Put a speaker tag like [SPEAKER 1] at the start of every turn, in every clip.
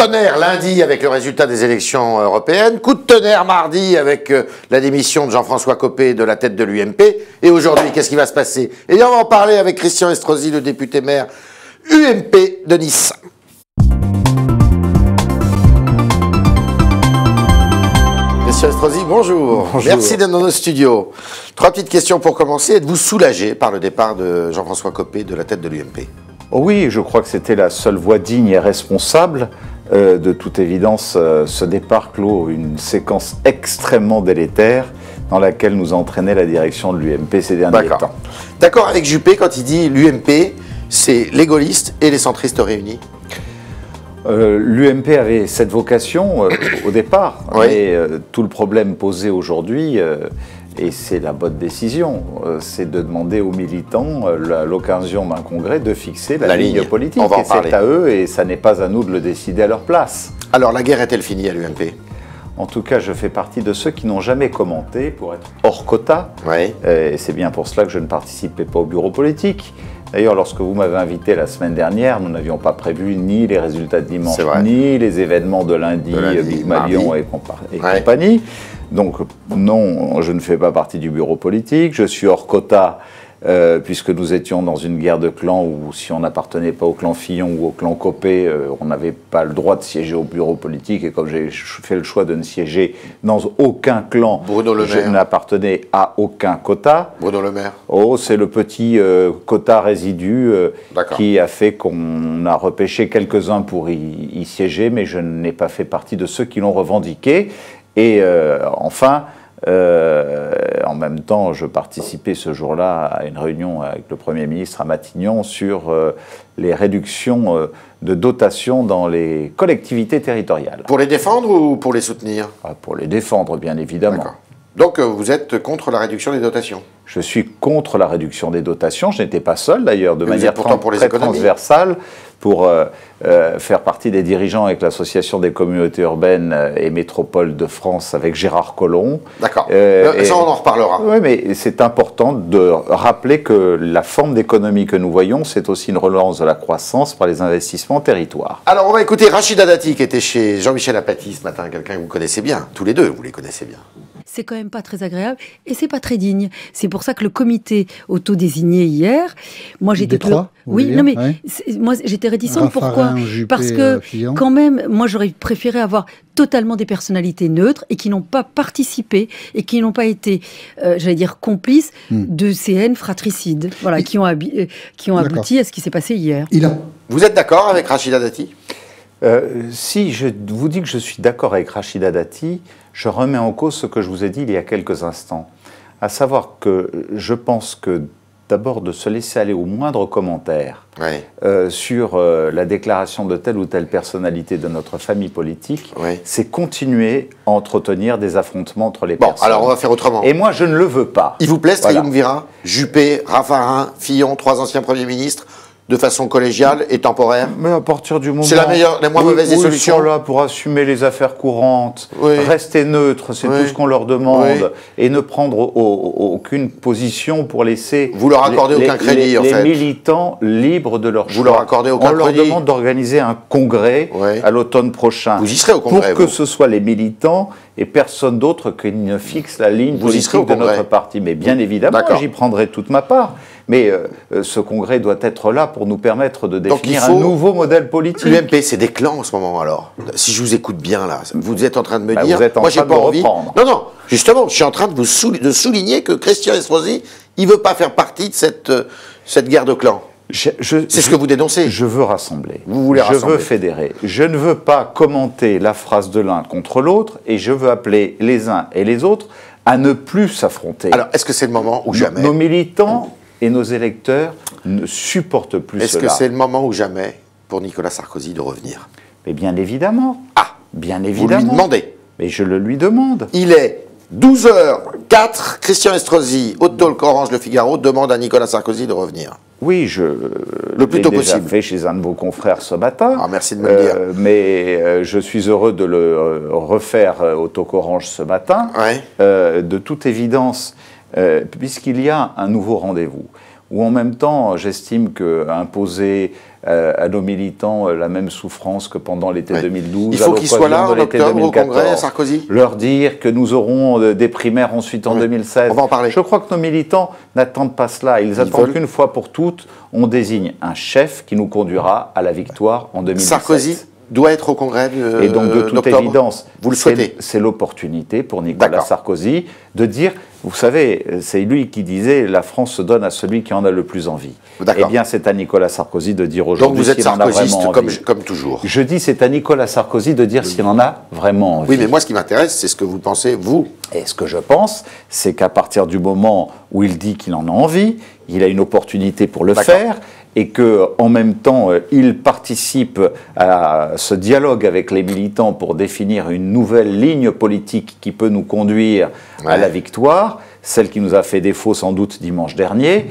[SPEAKER 1] tonnerre lundi avec le résultat des élections européennes, coup de tonnerre mardi avec la démission de Jean-François Copé de la tête de l'UMP. Et aujourd'hui, qu'est-ce qui va se passer? Et on va en parler avec Christian Estrosi, le député maire UMP de Nice. Christian Estrosi, bonjour.
[SPEAKER 2] Bonjour.
[SPEAKER 1] Merci d'être dans nos studios. 3 petites questions pour commencer. Êtes-vous soulagé par le départ de Jean-François Copé de la tête de l'UMP?
[SPEAKER 2] Oh oui, je crois que c'était la seule voie digne et responsable. De toute évidence, ce départ clôt une séquence extrêmement délétère dans laquelle nous entraînait la direction de l'UMP ces derniers temps.
[SPEAKER 1] D'accord avec Juppé quand il dit l'UMP, c'est les gaullistes et les centristes réunis?
[SPEAKER 2] L'UMP avait cette vocation au départ,
[SPEAKER 1] Oui.
[SPEAKER 2] mais tout le problème posé aujourd'hui, et c'est la bonne décision, c'est de demander aux militants, à l'occasion d'un congrès, de fixer la ligne politique.
[SPEAKER 1] On va en
[SPEAKER 2] et
[SPEAKER 1] parler.
[SPEAKER 2] c'est à eux, et ça n'est pas à nous de le décider à leur place.
[SPEAKER 1] Alors la guerre est-elle finie à l'UMP?
[SPEAKER 2] En tout cas, je fais partie de ceux qui n'ont jamais commenté pour être hors quota.
[SPEAKER 1] Oui.
[SPEAKER 2] Et c'est bien pour cela que je ne participais pas au bureau politique. D'ailleurs, lorsque vous m'avez invité la semaine dernière, nous n'avions pas prévu ni les résultats de dimanche, ni les événements de lundi Big Malion et compagnie. Donc non, je ne fais pas partie du bureau politique. Je suis hors quota puisque nous étions dans une guerre de clans où si on n'appartenait pas au clan Fillon ou au clan Copé, on n'avait pas le droit de siéger au bureau politique. Et comme j'ai fait le choix de ne siéger dans aucun clan, je n'appartenais à aucun quota.
[SPEAKER 1] Bruno Le Maire.
[SPEAKER 2] Oh, c'est le petit quota résidu qui a fait qu'on a repêché quelques-uns pour y siéger, mais je n'ai pas fait partie de ceux qui l'ont revendiqué. Et enfin, en même temps, je participais ce jour-là à une réunion avec le Premier ministre à Matignon sur les réductions de dotation dans les collectivités territoriales.
[SPEAKER 1] Pour les défendre ou pour les soutenir?
[SPEAKER 2] Pour les défendre, bien évidemment.
[SPEAKER 1] Donc vous êtes contre la réduction des dotations?
[SPEAKER 2] Je suis contre la réduction des dotations. Je n'étais pas seul d'ailleurs, de manière très transversale, pour faire partie des dirigeants avec l'Association des communautés urbaines et métropoles de France avec Gérard Collomb.
[SPEAKER 1] D'accord. Ça, on en reparlera.
[SPEAKER 2] Oui, mais c'est important de rappeler que la forme d'économie que nous voyons, c'est aussi une relance de la croissance par les investissements en territoire.
[SPEAKER 1] Alors, on va écouter Rachida Dati, qui était chez Jean-Michel Apathy ce matin, quelqu'un que vous connaissez bien. Tous les deux, vous les connaissez bien.
[SPEAKER 3] C'est quand même pas très agréable et c'est pas très digne. C'est pour ça que le comité auto-désigné hier, moi j'étais moi j'étais réticente. Pourquoi? Parce que quand même, moi j'aurais préféré avoir totalement des personnalités neutres et qui n'ont pas participé et qui n'ont pas été, j'allais dire, complices de ces haines fratricides, voilà, qui ont abouti à ce qui s'est passé hier.
[SPEAKER 1] Vous êtes d'accord avec Rachida Dati?
[SPEAKER 2] Si je vous dis que je suis d'accord avec Rachida Dati, je remets en cause ce que je vous ai dit il y a quelques instants. À savoir que je pense que d'abord de se laisser aller au moindre commentaire sur la déclaration de telle ou telle personnalité de notre famille politique, c'est continuer à entretenir des affrontements entre les personnes.
[SPEAKER 1] Alors on va faire autrement.
[SPEAKER 2] Et moi je ne le veux pas.
[SPEAKER 1] Il vous plaît ce triumvirat? Juppé, Raffarin, Fillon, 3 anciens premiers ministres, de façon collégiale et temporaire?
[SPEAKER 2] Mais à partir du moment...
[SPEAKER 1] C'est la moins mauvaise des solutions.
[SPEAKER 2] Ils sont là pour assumer les affaires courantes, rester neutres, c'est tout ce qu'on leur demande, et ne prendre aucune position pour laisser...
[SPEAKER 1] Vous leur accordez aucun crédit, en fait.
[SPEAKER 2] Les militants libres de leur choix.
[SPEAKER 1] Vous leur accordez aucun crédit.
[SPEAKER 2] On leur demande d'organiser un congrès à l'automne prochain.
[SPEAKER 1] Vous y serez au congrès,
[SPEAKER 2] pour que ce soit les militants et personne d'autre qui ne fixe la ligne politique de notre parti. Mais bien évidemment, j'y prendrai toute ma part. Mais ce congrès doit être là pour nous permettre de définir un nouveau modèle politique.
[SPEAKER 1] L'UMP, c'est des clans en ce moment, alors. Si je vous écoute bien, là, vous êtes en train de me dire...
[SPEAKER 2] Vous êtes en train de reprendre.
[SPEAKER 1] Non, non, justement, je suis en train de souligner que Christian Estrosi, il ne veut pas faire partie de cette guerre de clans. C'est ce que vous dénoncez.
[SPEAKER 2] Je veux rassembler.
[SPEAKER 1] Vous voulez rassembler.
[SPEAKER 2] Je veux fédérer. Je ne veux pas commenter la phrase de l'un contre l'autre et je veux appeler les uns et les autres à ne plus s'affronter.
[SPEAKER 1] Alors, est-ce que c'est le moment ou jamais?
[SPEAKER 2] Nos militants et nos électeurs ne supportent plus cela.
[SPEAKER 1] Est-ce que c'est le moment ou jamais pour Nicolas Sarkozy de revenir?
[SPEAKER 2] Mais bien évidemment. Bien évidemment.
[SPEAKER 1] Vous lui demandez?
[SPEAKER 2] Mais je le lui demande.
[SPEAKER 1] Il est 12h04, Christian Estrosi, au talk Orange Le Figaro, demande à Nicolas Sarkozy de revenir.
[SPEAKER 2] Oui, je
[SPEAKER 1] le plus tôt
[SPEAKER 2] déjà
[SPEAKER 1] possible.
[SPEAKER 2] Fait chez un de vos confrères ce matin.
[SPEAKER 1] Merci de me le dire.
[SPEAKER 2] Mais je suis heureux de le refaire au talk Orange ce matin. De toute évidence, puisqu'il y a un nouveau rendez-vous, où en même temps, j'estime qu'imposer à nos militants la même souffrance que pendant l'été 2012.
[SPEAKER 1] Il faut qu'ils soient là en octobre au Congrès, Sarkozy.
[SPEAKER 2] Leur dire que nous aurons des primaires ensuite en 2016.
[SPEAKER 1] On va en parler.
[SPEAKER 2] Je crois que nos militants n'attendent pas cela. Ils attendent qu'une fois pour toutes, on désigne un chef qui nous conduira à la victoire en 2017.
[SPEAKER 1] Sarkozy doit être au Congrès
[SPEAKER 2] Et donc, de toute évidence,
[SPEAKER 1] vous le souhaitez.
[SPEAKER 2] C'est l'opportunité pour Nicolas Sarkozy de dire, vous savez, c'est lui qui disait « la France se donne à celui qui en a le plus envie ». Eh bien, c'est à Nicolas Sarkozy de dire aujourd'hui s'il en a vraiment envie.
[SPEAKER 1] Comme toujours.
[SPEAKER 2] Je dis, c'est à Nicolas Sarkozy de dire s'il en a vraiment envie.
[SPEAKER 1] Oui, mais moi, ce qui m'intéresse, c'est ce que vous pensez, vous.
[SPEAKER 2] Et ce que je pense, c'est qu'à partir du moment où il dit qu'il en a envie, il a une opportunité pour le faire, et qu'en même temps, il participe à ce dialogue avec les militants pour définir une nouvelle ligne politique qui peut nous conduire à la victoire, celle qui nous a fait défaut sans doute dimanche dernier,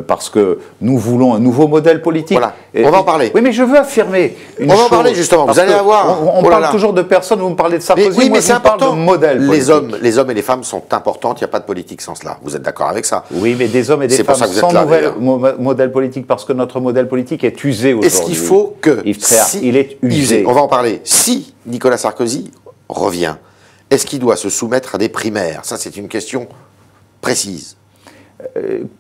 [SPEAKER 2] parce que nous voulons un nouveau modèle politique.
[SPEAKER 1] Voilà, on va en parler.
[SPEAKER 2] Oui, mais je veux affirmer une chose.
[SPEAKER 1] On va en parler justement, vous allez avoir...
[SPEAKER 2] On parle toujours de personnes, vous me parlez de Sarkozy,
[SPEAKER 1] oui, mais
[SPEAKER 2] je vous parle de modèle politique.
[SPEAKER 1] Les hommes et les femmes sont importants, il n'y a pas de politique sans cela. Vous êtes d'accord avec ça?
[SPEAKER 2] Oui, mais des hommes et des femmes sans modèle politique, parce que notre modèle politique est usé aujourd'hui.
[SPEAKER 1] Est-ce qu'il faut que...
[SPEAKER 2] Yves Tréhard, il est usé.
[SPEAKER 1] On va en parler. Si Nicolas Sarkozy revient, est-ce qu'il doit se soumettre à des primaires? Ça, c'est une question précise.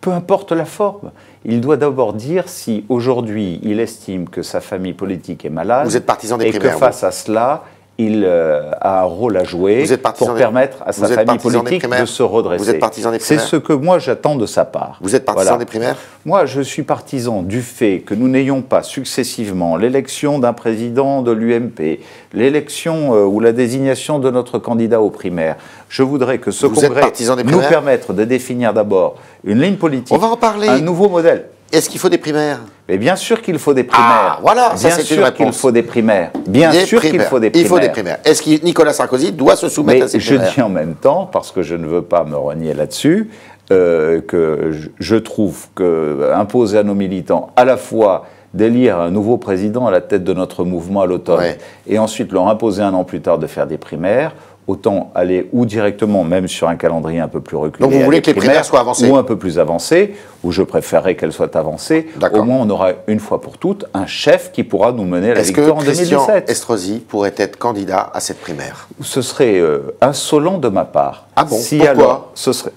[SPEAKER 2] Peu importe la forme. Il doit d'abord dire si aujourd'hui il estime que sa famille politique est malade.
[SPEAKER 1] Vous êtes partisan des primaires,
[SPEAKER 2] et que face à cela, il a un rôle à jouer pour permettre à sa famille politique de se redresser.
[SPEAKER 1] Vous êtes partisan des primaires?
[SPEAKER 2] C'est ce que moi j'attends de sa part.
[SPEAKER 1] Vous êtes partisan des primaires?
[SPEAKER 2] Moi, je suis partisan du fait que nous n'ayons pas successivement l'élection d'un président de l'UMP, l'élection ou la désignation de notre candidat aux primaires. Je voudrais que ce congrès nous permette de définir d'abord une ligne politique,
[SPEAKER 1] on va en parler.
[SPEAKER 2] Un nouveau modèle.
[SPEAKER 1] Est-ce qu'il faut des primaires?
[SPEAKER 2] Mais bien sûr qu'il faut des primaires.
[SPEAKER 1] Ah, voilà,
[SPEAKER 2] bien sûr qu'il faut des primaires. Bien sûr qu'il faut des primaires.
[SPEAKER 1] Il faut des primaires. Est-ce que Nicolas Sarkozy doit se soumettre à ces primaires?
[SPEAKER 2] Je dis en même temps, parce que je ne veux pas me renier là-dessus, que je trouve qu'imposer à nos militants à la fois d'élire un nouveau président à la tête de notre mouvement à l'automne, et ensuite leur imposer un an plus tard de faire des primaires, autant aller ou directement, même sur un calendrier un peu plus reculé.
[SPEAKER 1] Donc vous voulez que les primaires soient avancées?
[SPEAKER 2] Ou un peu plus avancées, ou je préférerais qu'elles soient avancées. Au moins on aura une fois pour toutes un chef qui pourra nous mener à la victoire en 2017. Est-ce que
[SPEAKER 1] Christian Estrosi pourrait être candidat à cette primaire?
[SPEAKER 2] Ce serait insolent de ma part.
[SPEAKER 1] Ah bon?
[SPEAKER 2] Si
[SPEAKER 1] pourquoi?
[SPEAKER 2] alors, ce serait...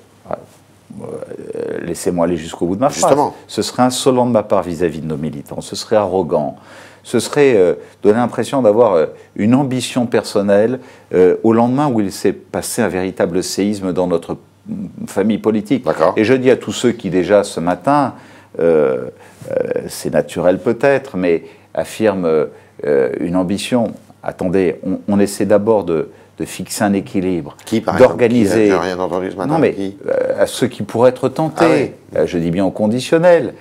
[SPEAKER 2] Laissez-moi aller jusqu'au bout de ma phrase. Ce serait insolent de ma part vis-à-vis de nos militants. Ce serait arrogant. Ce serait donner l'impression d'avoir une ambition personnelle au lendemain où il s'est passé un véritable séisme dans notre famille politique. Et je dis à tous ceux qui déjà ce matin, c'est naturel peut-être, mais affirment une ambition. Attendez, on essaie d'abord de fixer un équilibre, d'organiser.
[SPEAKER 1] J'ai rien entendu ce matin.
[SPEAKER 2] Non, mais à ceux qui pourraient être tentés, je dis bien au conditionnel,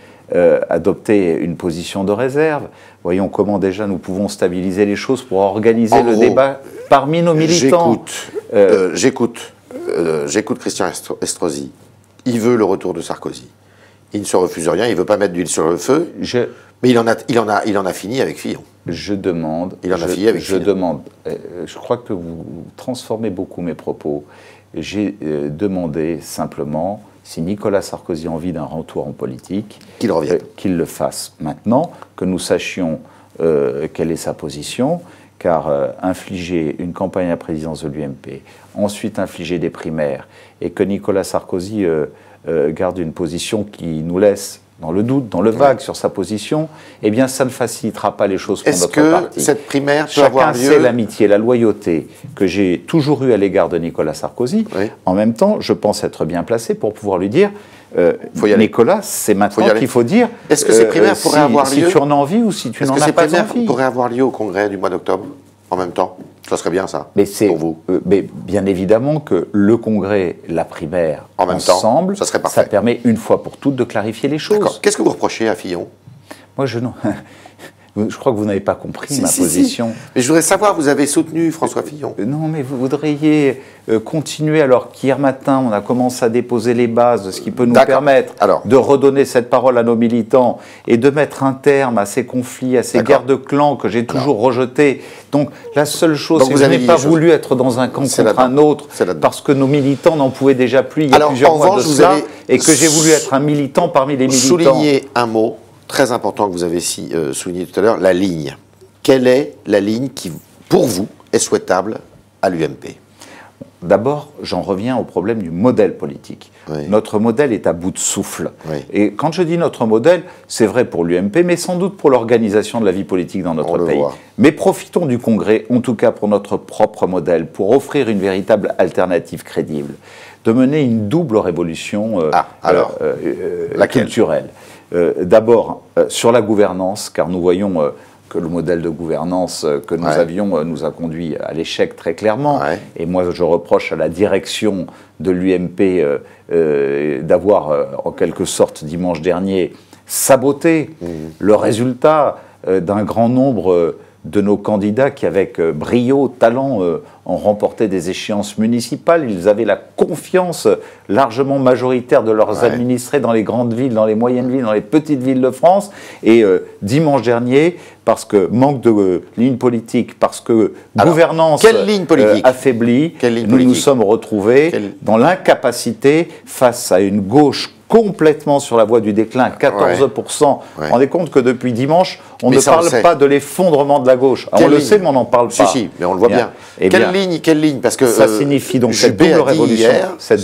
[SPEAKER 2] adopter une position de réserve. Voyons comment déjà nous pouvons stabiliser les choses pour organiser le débat parmi nos militants.
[SPEAKER 1] J'écoute Christian Estrosi. Il veut le retour de Sarkozy. Il ne se refuse rien, il ne veut pas mettre d'huile sur le feu. Mais il en a fini avec Fillon.
[SPEAKER 2] Je demande.
[SPEAKER 1] Il en a fini avec Fillon.
[SPEAKER 2] Je crois que vous transformez beaucoup mes propos. J'ai demandé simplement si Nicolas Sarkozy a envie d'un retour en politique, qu'il le fasse maintenant, que nous sachions quelle est sa position, car infliger une campagne à la présidence de l'UMP, ensuite infliger des primaires, et que Nicolas Sarkozy garde une position qui nous laisse dans le doute, dans le vague sur sa position, eh bien ça ne facilitera pas les choses pour notre parti.
[SPEAKER 1] Est-ce que cette primaire peut avoir lieu?
[SPEAKER 2] Chacun sait l'amitié, la loyauté que j'ai toujours eue à l'égard de Nicolas Sarkozy. En même temps, je pense être bien placé pour pouvoir lui dire Nicolas, c'est maintenant qu'il faut dire
[SPEAKER 1] est-ce que ces primaires pourraient avoir lieu?
[SPEAKER 2] Si tu en as envie ou si tu n'en as pas envie. Est-ce que ces primaires
[SPEAKER 1] pourraient avoir lieu au Congrès du mois d'octobre en même temps? Ça serait bien, ça, pour vous.
[SPEAKER 2] Mais bien évidemment que le Congrès, la primaire,
[SPEAKER 1] en même
[SPEAKER 2] ensemble,
[SPEAKER 1] temps, ça serait parfait.
[SPEAKER 2] Ça permet une fois pour toutes de clarifier les choses.
[SPEAKER 1] Qu'est-ce que vous reprochez à Fillon?
[SPEAKER 2] Moi, je crois que vous n'avez pas compris ma position.
[SPEAKER 1] Mais je voudrais savoir, vous avez soutenu François Fillon.
[SPEAKER 2] Non, mais vous voudriez continuer, alors qu'hier matin, on a commencé à déposer les bases de ce qui peut nous permettre de redonner cette parole à nos militants et de mettre un terme à ces conflits, à ces guerres de clans que j'ai toujours rejetés. Donc, la seule chose, c'est que je n'ai pas voulu être dans un camp contre un autre, parce que nos militants n'en pouvaient déjà plus il y a plusieurs mois de cela, et que j'ai voulu être un militant parmi les militants.
[SPEAKER 1] Souligner un mot très important que vous avez souligné tout à l'heure, la ligne. Quelle est la ligne qui, pour vous, est souhaitable à l'UMP?
[SPEAKER 2] D'abord, j'en reviens au problème du modèle politique. Oui. Notre modèle est à bout de souffle. Oui. Et quand je dis notre modèle, c'est vrai pour l'UMP, mais sans doute pour l'organisation de la vie politique dans notre pays. Mais profitons du Congrès, en tout cas pour notre propre modèle, pour offrir une véritable alternative crédible, de mener une double révolution culturelle. D'abord, sur la gouvernance, car nous voyons... que le modèle de gouvernance que nous avions nous a conduit à l'échec très clairement. Ouais. Et moi, je reproche à la direction de l'UMP d'avoir, en quelque sorte, dimanche dernier, saboté le résultat d'un grand nombre de nos candidats qui, avec brio, talent, ont remporté des échéances municipales. Ils avaient la confiance largement majoritaire de leurs administrés dans les grandes villes, dans les moyennes villes, dans les petites villes de France. Et dimanche dernier, parce que manque de ligne politique, parce que gouvernance affaiblie, nous sommes retrouvés dans l'incapacité face à une gauche complètement sur la voie du déclin, 14%. Vous vous rendez compte que depuis dimanche, on ne parle pas de l'effondrement de la gauche. On le sait, mais on n'en parle pas.
[SPEAKER 1] Si, mais on le voit bien. Quelle ligne? Parce que
[SPEAKER 2] ça signifie donc cette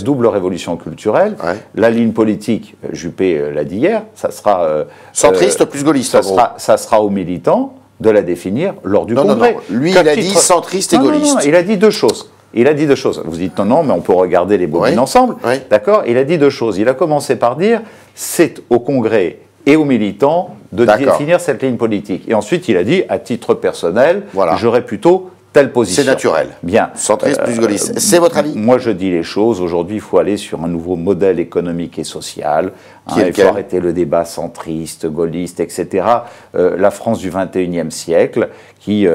[SPEAKER 2] double révolution culturelle. La ligne politique, Juppé l'a dit hier, ça sera...
[SPEAKER 1] centriste plus gaulliste,
[SPEAKER 2] ça sera aux militants de la définir lors du Congrès.
[SPEAKER 1] Non. Lui, il a dit centriste et gaulliste.
[SPEAKER 2] Non, il a dit deux choses. Vous dites non, mais on peut regarder les bobines ensemble. D'accord? Il a dit deux choses. Il a commencé par dire, c'est au Congrès et aux militants de définir cette ligne politique. Et ensuite, il a dit, à titre personnel, j'aurais plutôt telle position.
[SPEAKER 1] C'est naturel.
[SPEAKER 2] Bien.
[SPEAKER 1] Centriste plus gaulliste. C'est votre avis?
[SPEAKER 2] Moi, je dis les choses. Aujourd'hui, il faut aller sur un nouveau modèle économique et social. Il faut arrêter le débat centriste, gaulliste, etc. La France du XXIe siècle, qui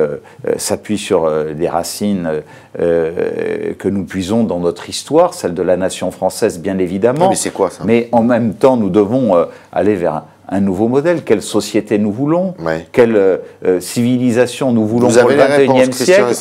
[SPEAKER 2] s'appuie sur des racines que nous puisons dans notre histoire, celle de la nation française, bien évidemment.
[SPEAKER 1] Mais c'est quoi ça?
[SPEAKER 2] Mais en même temps, nous devons aller vers un nouveau modèle. Quelle société nous voulons? Quelle civilisation nous voulons pour le XXIe siècle,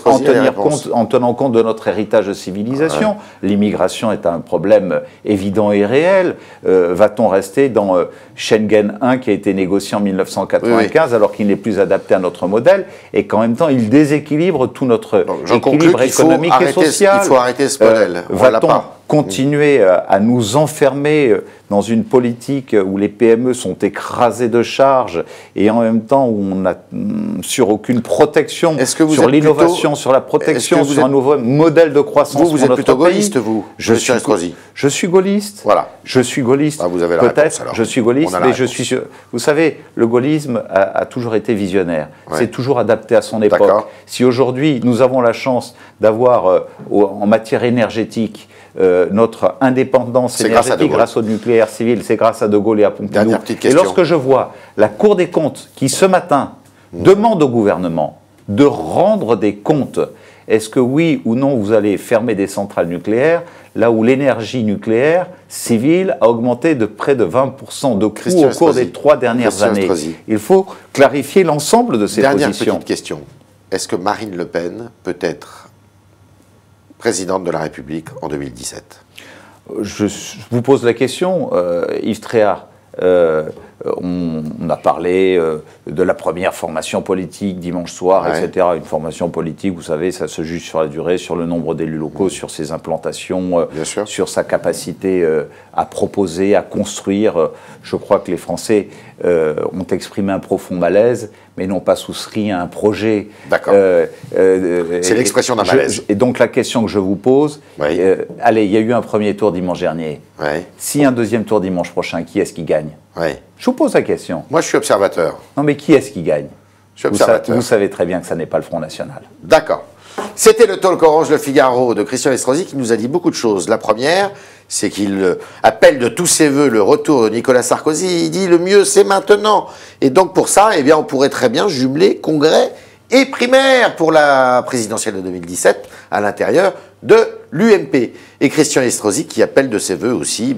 [SPEAKER 2] en tenant compte de notre héritage de civilisation? L'immigration est un problème évident et réel. Va-t-on rester dans Schengen 1 qui a été négocié en 1995 alors qu'il n'est plus adapté à notre modèle et qu'en même temps il déséquilibre tout notre équilibre économique et social?
[SPEAKER 1] Il faut arrêter ce modèle.
[SPEAKER 2] Va-t-on continuer à nous enfermer dans une politique où les PME sont écrasées de charges et en même temps où on n'a sur aucune protection sur l'innovation, sur la protection, sur un nouveau modèle de croissance
[SPEAKER 1] vous êtes plutôt gaulliste, vous?
[SPEAKER 2] Je suis gaulliste.
[SPEAKER 1] Voilà.
[SPEAKER 2] Je suis gaulliste.
[SPEAKER 1] Vous avez la réponse, alors.
[SPEAKER 2] Je suis gaulliste, mais je suis... Vous savez, le gaullisme a toujours été visionnaire. C'est toujours adapté à son époque. Si aujourd'hui, nous avons la chance d'avoir, en matière énergétique, notre indépendance énergétique grâce au nucléaire civil, c'est grâce à De Gaulle et à Pompidou. Et lorsque je vois la Cour des comptes qui, ce matin, demande au gouvernement de rendre des comptes, est-ce que oui ou non vous allez fermer des centrales nucléaires, là où l'énergie nucléaire civile a augmenté de près de 20% de coût au cours des 3 dernières années? Il faut clarifier l'ensemble de ces positions.
[SPEAKER 1] Dernière petite question. Est-ce que Marine Le Pen peut être présidente de la République en 2017?
[SPEAKER 2] Je vous pose la question, Yves Tréhard. On a parlé de la première formation politique dimanche soir, etc. Une formation politique, vous savez, ça se juge sur la durée, sur le nombre d'élus locaux, sur ses implantations, sur sa capacité à proposer, à construire. Je crois que les Français ont exprimé un profond malaise, mais n'ont pas souscrit à un projet.
[SPEAKER 1] D'accord. C'est l'expression d'un malaise.
[SPEAKER 2] Et donc la question que je vous pose, allez, il y a eu un premier tour dimanche dernier. S'il y a un deuxième tour dimanche prochain, qui est-ce qui gagne? Je vous pose la question.
[SPEAKER 1] Moi, je suis observateur.
[SPEAKER 2] Non, mais qui est-ce qui gagne?
[SPEAKER 1] Je suis observateur.
[SPEAKER 2] Vous savez très bien que ça n'est pas le Front National.
[SPEAKER 1] D'accord. C'était le talk orange Le Figaro de Christian Estrosi qui nous a dit beaucoup de choses. La première, c'est qu'il appelle de tous ses voeux le retour de Nicolas Sarkozy. Il dit le mieux, c'est maintenant. Et donc pour ça, eh bien, on pourrait très bien jumeler congrès et primaire pour la présidentielle de 2017 à l'intérieur de l'UMP. Et Christian Estrosi qui appelle de ses voeux aussi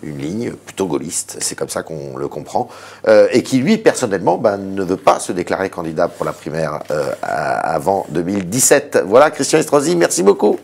[SPEAKER 1] une ligne plutôt gaulliste, c'est comme ça qu'on le comprend, et qui lui, personnellement, ne veut pas se déclarer candidat pour la primaire avant 2017. Voilà, Christian Estrosi, merci beaucoup.